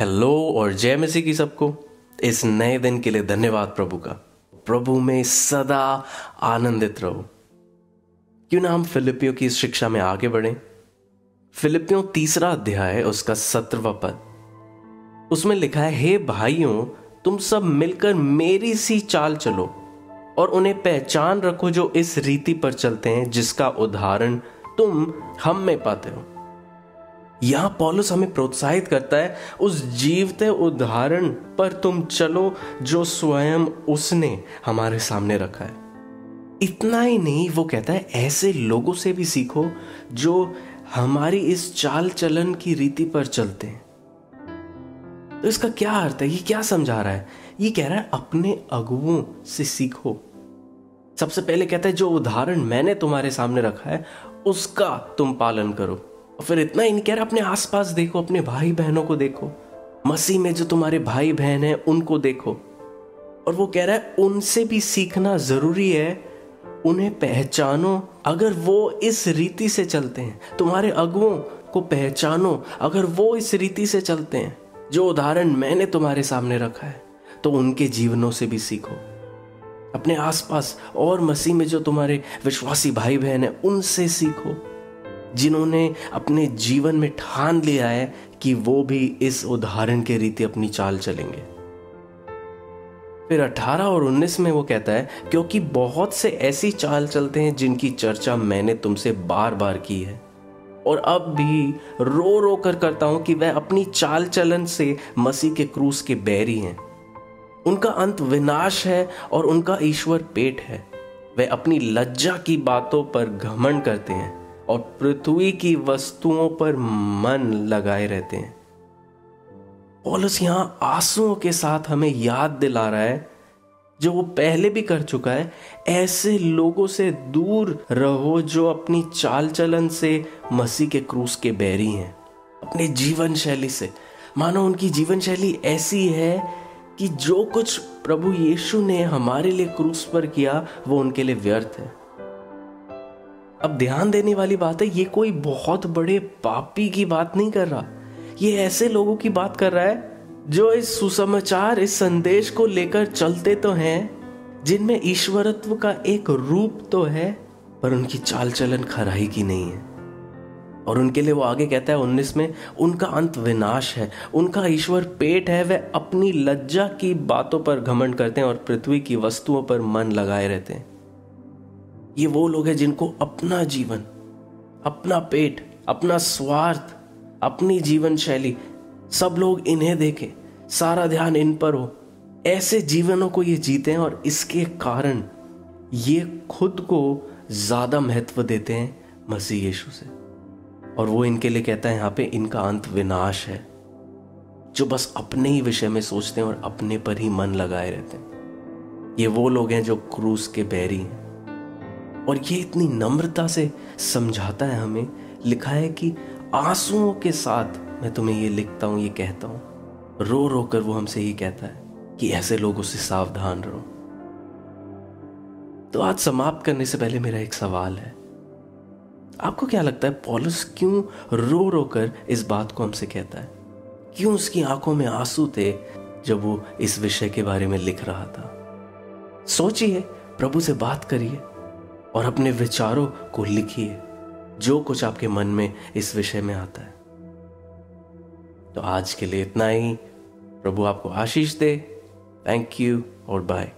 Hello और जय मसीह की सबको। इस नए दिन के लिए धन्यवाद प्रभु का। प्रभु में सदा आनंदित रहो। क्यों ना हम फिलिपियों की इस शिक्षा में आगे बढ़ें। फिलिपियों 3 अध्याय उसका 17वां पद, उसमें लिखा है, हे भाइयों, तुम सब मिलकर मेरी सी चाल चलो और उन्हें पहचान रखो जो इस रीति पर चलते हैं जिसका उदाहरण तुम हम में पाते हो। यहां पौलुस हमें प्रोत्साहित करता है, उस जीवते उदाहरण पर तुम चलो जो स्वयं उसने हमारे सामने रखा है। इतना ही नहीं, वो कहता है ऐसे लोगों से भी सीखो जो हमारी इस चाल चलन की रीति पर चलते हैं। तो इसका क्या अर्थ है? ये क्या समझा रहा है? ये कह रहा है अपने अगुओं से सीखो। सबसे पहले कहता है जो उदाहरण मैंने तुम्हारे सामने रखा है उसका तुम पालन करो। और फिर इतना ही नहीं कह रहा, अपने आसपास देखो, अपने भाई बहनों को देखो, मसीह में जो तुम्हारे भाई बहन हैं उनको देखो। और वो कह रहा है उनसे भी सीखना जरूरी है, उन्हें पहचानो अगर वो इस रीति से चलते हैं। तुम्हारे अगुओं को पहचानो अगर वो इस रीति से चलते हैं। जो उदाहरण मैंने तुम्हारे सामने रखा है तो उनके जीवनों से भी सीखो। अपने आसपास और मसीह में जो तुम्हारे विश्वासी भाई बहन हैं उनसे सीखो, जिन्होंने अपने जीवन में ठान लिया है कि वो भी इस उदाहरण के रीति अपनी चाल चलेंगे। फिर 18 और 19 में वो कहता है, क्योंकि बहुत से ऐसी चाल चलते हैं जिनकी चर्चा मैंने तुमसे बार बार की है और अब भी रो रो कर करता हूं कि वह अपनी चाल चलन से मसीह के क्रूस के बैरी हैं। उनका अंत विनाश है और उनका ईश्वर पेट है। वे अपनी लज्जा की बातों पर घमंड करते हैं और पृथ्वी की वस्तुओं पर मन लगाए रहते हैं। पौलुस यहां आंसुओं के साथ हमें याद दिला रहा है, जो वो पहले भी कर चुका है, ऐसे लोगों से दूर रहो जो अपनी चाल चलन से मसीह के क्रूस के बैरी हैं। अपने जीवन शैली से, मानो उनकी जीवन शैली ऐसी है कि जो कुछ प्रभु यीशु ने हमारे लिए क्रूस पर किया वो उनके लिए व्यर्थ है। अब ध्यान देने वाली बात है, ये कोई बहुत बड़े पापी की बात नहीं कर रहा। ये ऐसे लोगों की बात कर रहा है जो इस सुसमाचार, इस संदेश को लेकर चलते तो हैं, जिनमें ईश्वरत्व का एक रूप तो है, पर उनकी चाल चलन खराई की नहीं है। और उनके लिए वो आगे कहता है 19 में, उनका अंत विनाश है, उनका ईश्वर पेट है, वे अपनी लज्जा की बातों पर घमंड करते हैं और पृथ्वी की वस्तुओं पर मन लगाए रहते हैं। ये वो लोग हैं जिनको अपना जीवन, अपना पेट, अपना स्वार्थ, अपनी जीवन शैली, सब लोग इन्हें देखें, सारा ध्यान इन पर हो। ऐसे जीवनों को ये जीते हैं और इसके कारण ये खुद को ज्यादा महत्व देते हैं मसीह यीशु से। और वो इनके लिए कहता है यहाँ पे, इनका अंत विनाश है, जो बस अपने ही विषय में सोचते हैं और अपने पर ही मन लगाए रहते हैं। ये वो लोग हैं जो क्रूस के बैरी हैं। और ये इतनी नम्रता से समझाता है हमें, लिखा है कि आंसुओं के साथ मैं तुम्हें ये लिखता हूं, ये कहता हूं। रो रो कर वो हमसे ये कहता है कि ऐसे लोगों से सावधान रहो। तो आज समाप्त करने से पहले मेरा एक सवाल है, आपको क्या लगता है पौलुस क्यों रो रो कर इस बात को हमसे कहता है? क्यों उसकी आंखों में आंसू थे जब वो इस विषय के बारे में लिख रहा था? सोचिए, प्रभु से बात करिए और अपने विचारों को लिखिए, जो कुछ आपके मन में इस विषय में आता है। तो आज के लिए इतना ही। प्रभु आपको आशीष दे। थैंक यू और बाय।